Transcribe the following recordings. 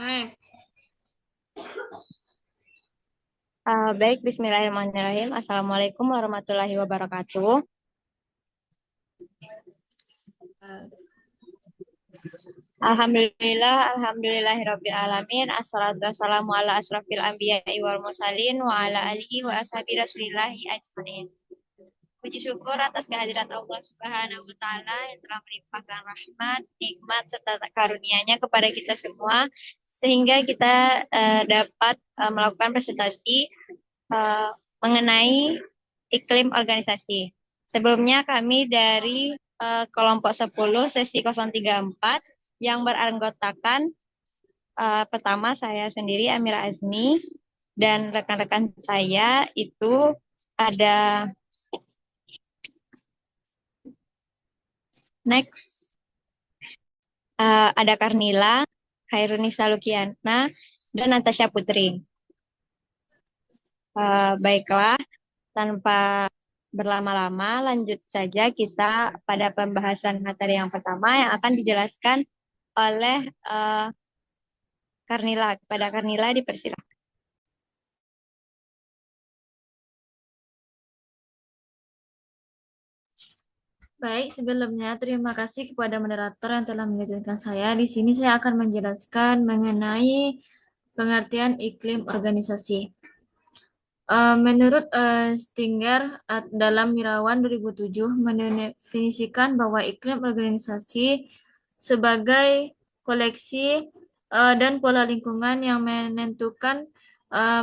Baik. Baik, Bismillahirrahmanirrahim. Assalamualaikum warahmatullahi wabarakatuh. Eh, Alhamdulillahirabbil alamin. Assalatu wassalamu ala asrafil anbiya'i wal mursalin wa ala alihi wa ashabi rasulillahi ajmain. Puji syukur atas kehadirat Allah Subhanahu wa taala yang telah melimpahkan rahmat, nikmat serta karunia-Nya kepada kita semua sehingga kita dapat melakukan presentasi eh, mengenai iklim organisasi. Sebelumnya kami dari kelompok 10 sesi 034 yang beranggotakan pertama saya sendiri Amira Azmi dan rekan-rekan saya itu ada next ada Karnila, Hairunisa Lukiana, dan Natasha Putri. Baiklah, tanpa berlama-lama, lanjut saja kita pada pembahasan materi yang pertama yang akan dijelaskan oleh Karnila. Kepada Karnila dipersilakan. Baik, sebelumnya terima kasih kepada moderator yang telah mengizinkan saya. Di sini saya akan menjelaskan mengenai pengertian iklim organisasi. Menurut Stinger dalam Mirawan 2007 mendefinisikan bahwa iklim organisasi sebagai koleksi dan pola lingkungan yang menentukan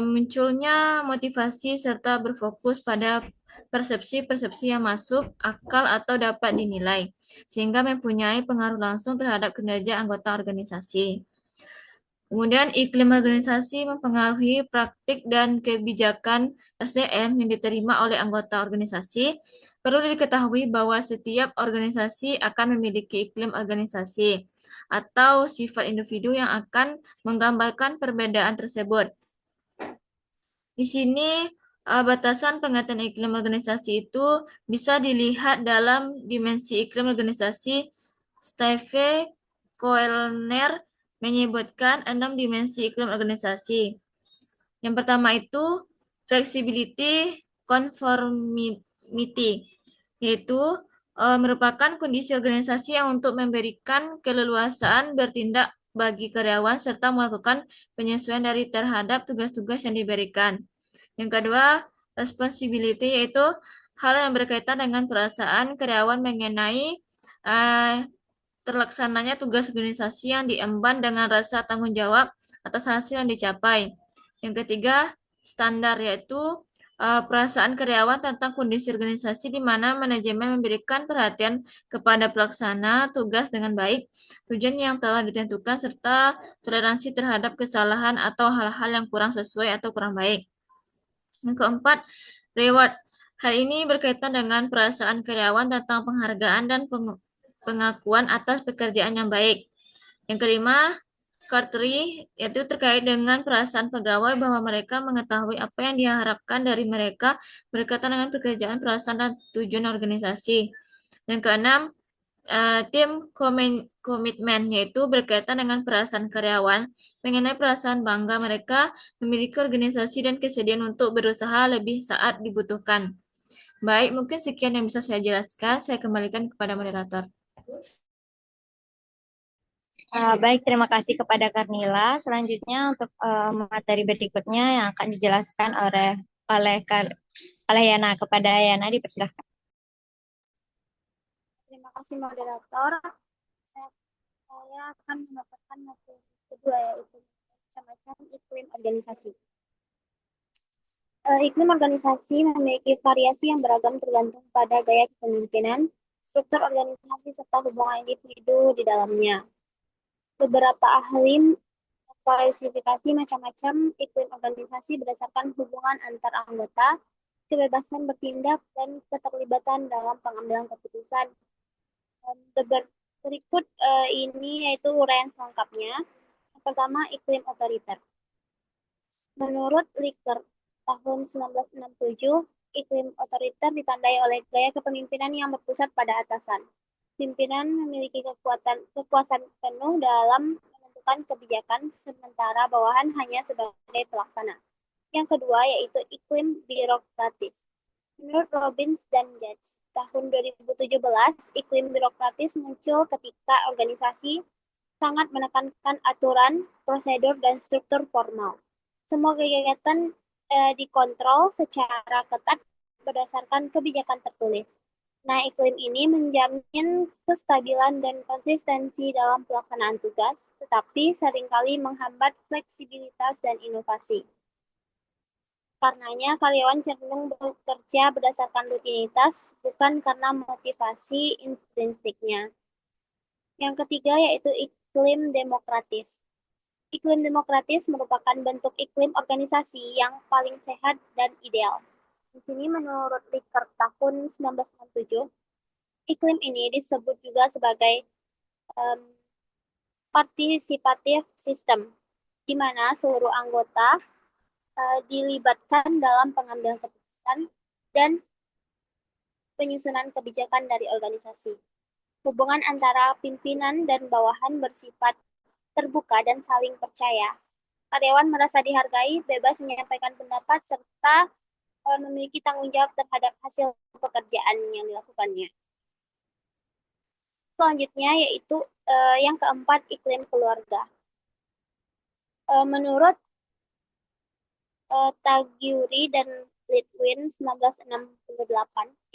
munculnya motivasi serta berfokus pada persepsi-persepsi yang masuk akal atau dapat dinilai, sehingga mempunyai pengaruh langsung terhadap kinerja anggota organisasi. Kemudian iklim organisasi mempengaruhi praktik dan kebijakan SDM yang diterima oleh anggota organisasi. Perlu diketahui bahwa setiap organisasi akan memiliki iklim organisasi atau sifat individu yang akan menggambarkan perbedaan tersebut. Di sini batasan pengertian iklim organisasi itu bisa dilihat dalam dimensi iklim organisasi. Steve Koellner menyebutkan 6 dimensi iklim organisasi. Yang pertama itu flexibility conformity, yaitu merupakan kondisi organisasi yang untuk memberikan keleluasaan bertindak bagi karyawan serta melakukan penyesuaian dari terhadap tugas-tugas yang diberikan. Yang kedua, responsibility, yaitu hal yang berkaitan dengan perasaan karyawan mengenai terlaksananya tugas organisasi yang diemban dengan rasa tanggung jawab atas hasil yang dicapai. Yang ketiga, standar, yaitu perasaan karyawan tentang kondisi organisasi di mana manajemen memberikan perhatian kepada pelaksana tugas dengan baik, tujuan yang telah ditentukan, serta toleransi terhadap kesalahan atau hal-hal yang kurang sesuai atau kurang baik. Yang keempat, reward. Hal ini berkaitan dengan perasaan karyawan tentang penghargaan dan pengakuan atas pekerjaan yang baik. Yang kelima, Cartry, yaitu terkait dengan perasaan pegawai bahwa mereka mengetahui apa yang diharapkan dari mereka berkaitan dengan pekerjaan, perasaan, dan tujuan organisasi. Yang keenam, tim komitmen, yaitu berkaitan dengan perasaan karyawan mengenai perasaan bangga mereka memiliki organisasi dan kesediaan untuk berusaha lebih saat dibutuhkan. Baik, mungkin sekian yang bisa saya jelaskan. Saya kembalikan kepada moderator. Baik, terima kasih kepada Karnila. Selanjutnya untuk materi berikutnya yang akan dijelaskan oleh oleh Yana. Kepada Yana dipersilakan. Terima kasih moderator. Saya akan mendapatkan materi kedua, yaitu macam-macam iklim organisasi. Iklim organisasi memiliki variasi yang beragam tergantung pada gaya kepemimpinan, struktur organisasi, serta hubungan individu di dalamnya. Beberapa ahli klasifikasi macam-macam iklim organisasi berdasarkan hubungan antar anggota, kebebasan bertindak, dan keterlibatan dalam pengambilan keputusan. Berikut ini yaitu uraian selengkapnya. Yang pertama, iklim otoriter. Menurut Likert tahun 1967, iklim otoriter ditandai oleh gaya kepemimpinan yang berpusat pada atasan. Pimpinan memiliki kekuasaan penuh dalam menentukan menentukan kebijakan, sementara bawahan hanya sebagai pelaksana. Yang kedua yaitu iklim birokratis. Menurut Robbins dan Gates, tahun 2017, iklim birokratis muncul ketika organisasi sangat menekankan aturan, prosedur, dan struktur formal. Semua kegiatan dikontrol secara ketat berdasarkan kebijakan tertulis. Nah, iklim ini menjamin kestabilan dan konsistensi dalam pelaksanaan tugas, tetapi seringkali menghambat fleksibilitas dan inovasi. Karenanya, karyawan cenderung bekerja berdasarkan rutinitas, bukan karena motivasi intrinsiknya. Yang ketiga yaitu iklim demokratis. Iklim demokratis merupakan bentuk iklim organisasi yang paling sehat dan ideal. Di sini menurut Likert tahun 1967, iklim ini disebut juga sebagai participative system, di mana seluruh anggota dilibatkan dalam pengambilan keputusan dan penyusunan kebijakan dari organisasi. Hubungan antara pimpinan dan bawahan bersifat terbuka dan saling percaya. Karyawan merasa dihargai, bebas menyampaikan pendapat, serta memiliki tanggung jawab terhadap hasil pekerjaan yang dilakukannya. Selanjutnya yaitu yang keempat, iklim keluarga. Menurut Tagiuri dan Litwin 1968,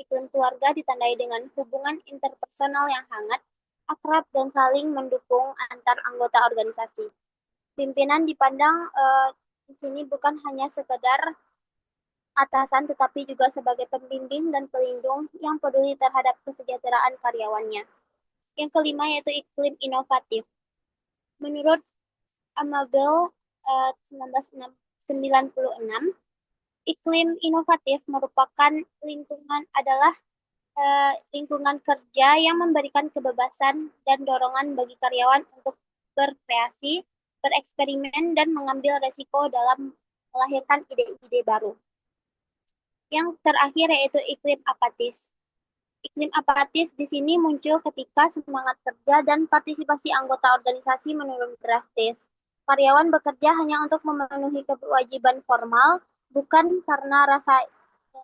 iklim keluarga ditandai dengan hubungan interpersonal yang hangat, akrab, dan saling mendukung antar anggota organisasi. Pimpinan dipandang di sini bukan hanya sekedar atasan, tetapi juga sebagai pembimbing dan pelindung yang peduli terhadap kesejahteraan karyawannya. Yang kelima yaitu iklim inovatif. Menurut Amabel 1996, iklim inovatif merupakan lingkungan kerja yang memberikan kebebasan dan dorongan bagi karyawan untuk berkreasi, bereksperimen, dan mengambil resiko dalam melahirkan ide-ide baru. Yang terakhir yaitu iklim apatis. Iklim apatis di sini muncul ketika semangat kerja dan partisipasi anggota organisasi menurun drastis. Karyawan bekerja hanya untuk memenuhi kewajiban formal, bukan karena rasa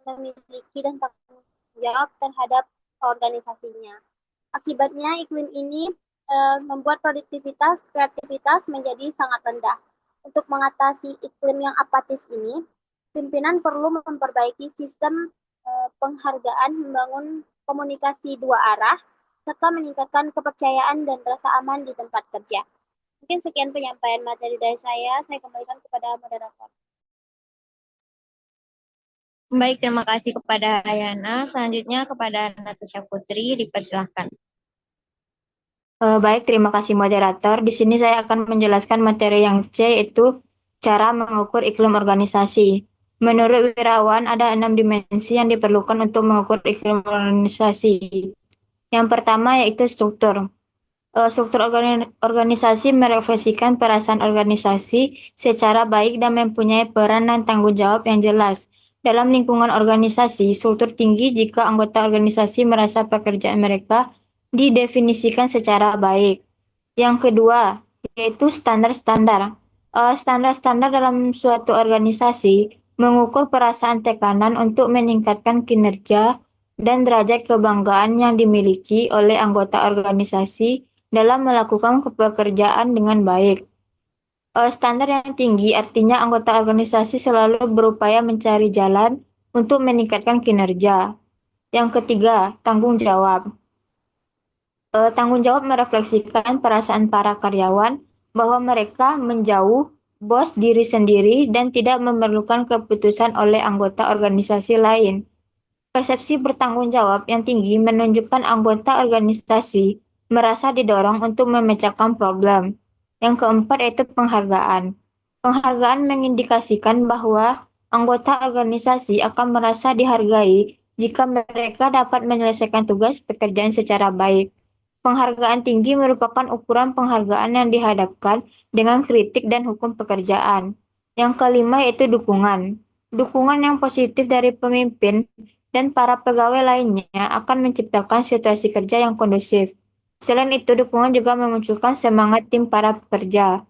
memiliki dan tanggung jawab terhadap organisasinya. Akibatnya, iklim ini membuat kreativitas menjadi sangat rendah. Untuk mengatasi iklim yang apatis ini, pimpinan perlu memperbaiki sistem penghargaan, membangun komunikasi dua arah, serta meningkatkan kepercayaan dan rasa aman di tempat kerja. Mungkin sekian penyampaian materi dari saya kembalikan kepada moderator. Baik, terima kasih kepada Ayana. Selanjutnya kepada Natasha Putri, dipersilahkan. Baik, terima kasih moderator. Di sini saya akan menjelaskan materi yang C, yaitu cara mengukur iklim organisasi. Menurut Wirawan, ada 6 dimensi yang diperlukan untuk mengukur iklim organisasi. Yang pertama yaitu struktur. Struktur organisasi merefleksikan perasaan organisasi secara baik dan mempunyai peran dan tanggung jawab yang jelas. Dalam lingkungan organisasi, struktur tinggi jika anggota organisasi merasa pekerjaan mereka didefinisikan secara baik. Yang kedua, yaitu standar-standar. Standar-standar dalam suatu organisasi mengukur perasaan tekanan untuk meningkatkan kinerja dan derajat kebanggaan yang dimiliki oleh anggota organisasi dalam melakukan pekerjaan dengan baik. Standar yang tinggi artinya anggota organisasi selalu berupaya mencari jalan untuk meningkatkan kinerja. Yang ketiga, tanggung jawab. Tanggung jawab merefleksikan perasaan para karyawan bahwa mereka menjauh bos diri sendiri dan tidak memerlukan keputusan oleh anggota organisasi lain. Persepsi bertanggung jawab yang tinggi menunjukkan anggota organisasi merasa didorong untuk memecahkan problem. Yang keempat yaitu penghargaan. Penghargaan mengindikasikan bahwa anggota organisasi akan merasa dihargai jika mereka dapat menyelesaikan tugas pekerjaan secara baik. Penghargaan tinggi merupakan ukuran penghargaan yang dihadapkan dengan kritik dan hukum pekerjaan. Yang kelima yaitu dukungan. Dukungan yang positif dari pemimpin dan para pegawai lainnya akan menciptakan situasi kerja yang kondusif. Selain itu, dukungan juga memunculkan semangat tim para pekerja.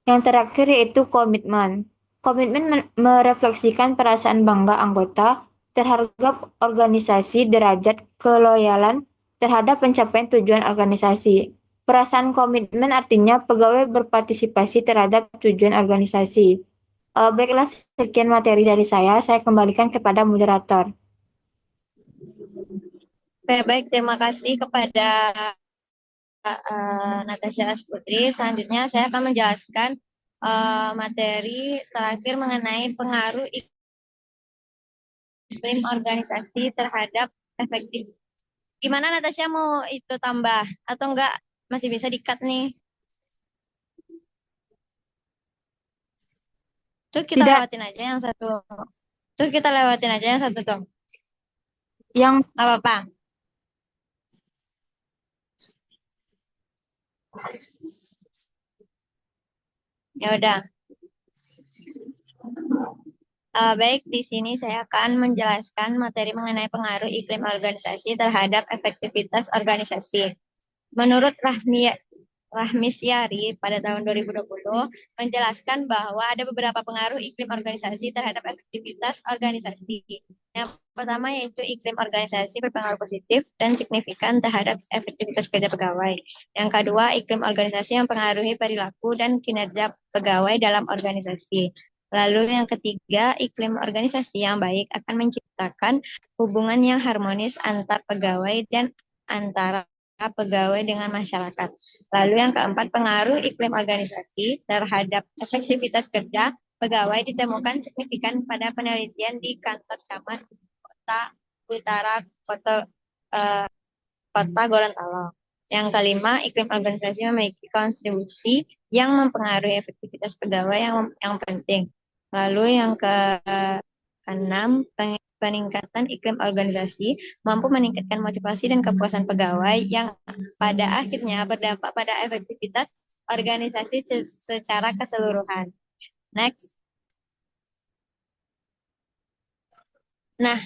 Yang terakhir yaitu komitmen. Komitmen merefleksikan perasaan bangga anggota terhadap organisasi, derajat keloyalan terhadap pencapaian tujuan organisasi. Perasaan komitmen artinya pegawai berpartisipasi terhadap tujuan organisasi. Baiklah, sekian materi dari saya kembalikan kepada moderator. Baik, terima kasih kepada Natasha Putri. Selanjutnya saya akan menjelaskan materi terakhir mengenai pengaruh iklim organisasi terhadap efektif. Gimana Natasha, mau itu tambah atau enggak, masih bisa di-cut nih? Tuh kita Tidak, lewatin aja yang satu. Tuh kita lewatin aja yang satu tuh. yang Gak apa-apa. Ya udah. Baik, di sini saya akan menjelaskan materi mengenai pengaruh iklim organisasi terhadap efektivitas organisasi. Menurut Rahmi Syari pada tahun 2020 menjelaskan bahwa ada beberapa pengaruh iklim organisasi terhadap efektivitas organisasi. Yang pertama yaitu iklim organisasi berpengaruh positif dan signifikan terhadap efektivitas kerja pegawai. Yang kedua, iklim organisasi yang mempengaruhi perilaku dan kinerja pegawai dalam organisasi. Lalu yang ketiga, iklim organisasi yang baik akan menciptakan hubungan yang harmonis antar pegawai dan antara pegawai dengan masyarakat. Lalu yang keempat, pengaruh iklim organisasi terhadap efektivitas kerja pegawai ditemukan signifikan pada penelitian di kantor camat Kota Utara Kota Gorontalo. Yang kelima, iklim organisasi memiliki kontribusi yang mempengaruhi efektivitas pegawai yang penting. Lalu yang keenam, peningkatan iklim organisasi mampu meningkatkan motivasi dan kepuasan pegawai yang pada akhirnya berdampak pada efektivitas organisasi secara keseluruhan. Next. Nah,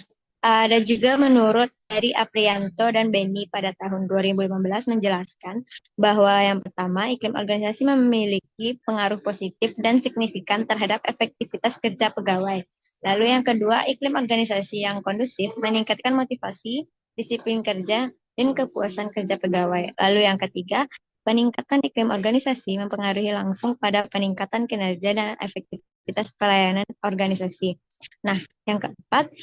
ada juga menurut dari Aprianto dan Beni pada tahun 2015 menjelaskan bahwa yang pertama, iklim organisasi memiliki pengaruh positif dan signifikan terhadap efektivitas kerja pegawai. Lalu yang kedua, iklim organisasi yang kondusif meningkatkan motivasi, disiplin kerja, dan kepuasan kerja pegawai. Lalu yang ketiga, peningkatan iklim organisasi mempengaruhi langsung pada peningkatan kinerja dan efektivitas pelayanan organisasi. Nah, yang keempat,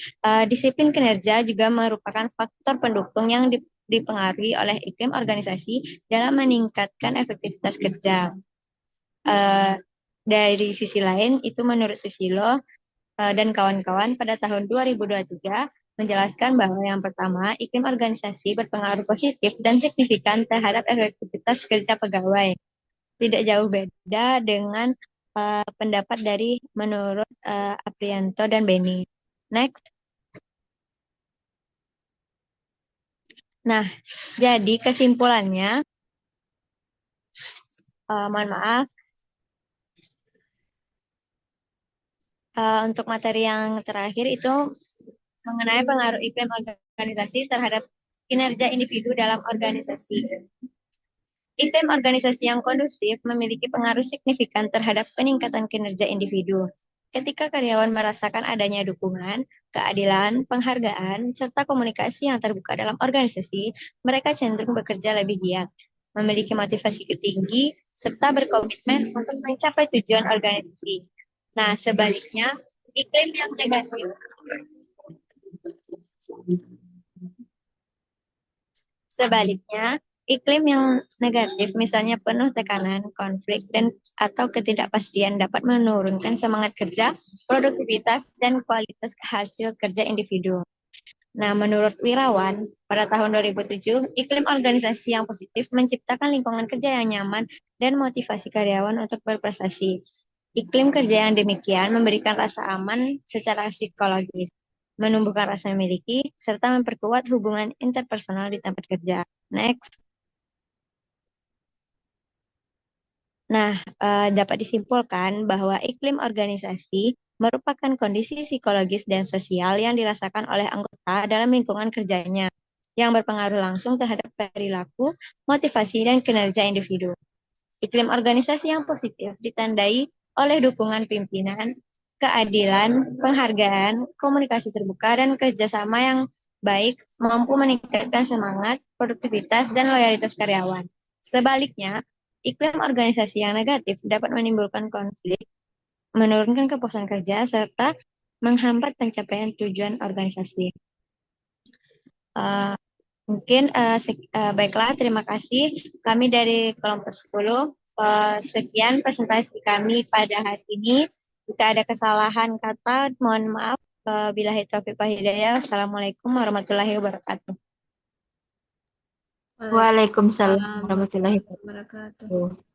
disiplin kinerja juga merupakan faktor pendukung yang dipengaruhi oleh iklim organisasi dalam meningkatkan efektivitas kerja. Dari sisi lain, itu menurut Susilo dan kawan-kawan pada tahun 2023 menjelaskan bahwa yang pertama, iklim organisasi berpengaruh positif dan signifikan terhadap efektivitas kerja pegawai. Tidak jauh beda dengan pendapat dari menurut Aprianto dan Beni. Next. Nah, jadi kesimpulannya, mohon maaf, untuk materi yang terakhir itu mengenai pengaruh iklim organisasi terhadap kinerja individu dalam organisasi. Iklim organisasi yang kondusif memiliki pengaruh signifikan terhadap peningkatan kinerja individu. Ketika karyawan merasakan adanya dukungan, keadilan, penghargaan, serta komunikasi yang terbuka dalam organisasi, mereka cenderung bekerja lebih giat, memiliki motivasi tinggi, serta berkomitmen untuk mencapai tujuan organisasi. Nah, sebaliknya, iklim yang negatif iklim yang negatif, misalnya penuh tekanan, konflik, dan atau ketidakpastian dapat menurunkan semangat kerja, produktivitas, dan kualitas hasil kerja individu. Nah, menurut Wirawan, pada tahun 2007, iklim organisasi yang positif menciptakan lingkungan kerja yang nyaman dan motivasi karyawan untuk berprestasi. Iklim kerja yang demikian memberikan rasa aman secara psikologis, menumbuhkan rasa memiliki, serta memperkuat hubungan interpersonal di tempat kerja. Next. Nah, dapat disimpulkan bahwa iklim organisasi merupakan kondisi psikologis dan sosial yang dirasakan oleh anggota dalam lingkungan kerjanya. yang berpengaruh langsung terhadap perilaku, motivasi, dan kinerja individu. Iklim organisasi yang positif ditandai oleh dukungan pimpinan, keadilan, penghargaan, komunikasi terbuka, dan kerjasama yang baik mampu meningkatkan semangat, produktivitas, dan loyalitas karyawan. Sebaliknya, iklim organisasi yang negatif dapat menimbulkan konflik, menurunkan kepuasan kerja, serta menghambat pencapaian tujuan organisasi. Uh, Mungkin baiklah, terima kasih. Kami dari kelompok 10. Sekian presentasi kami pada hari ini. Jika ada kesalahan kata, mohon maaf. Billahi taufiq wal hidayah. Assalamualaikum warahmatullahi wabarakatuh. Waalaikumsalam Waalaikumsalam warahmatullahi warahmatullahi wabarakatuh. wabarakatuh.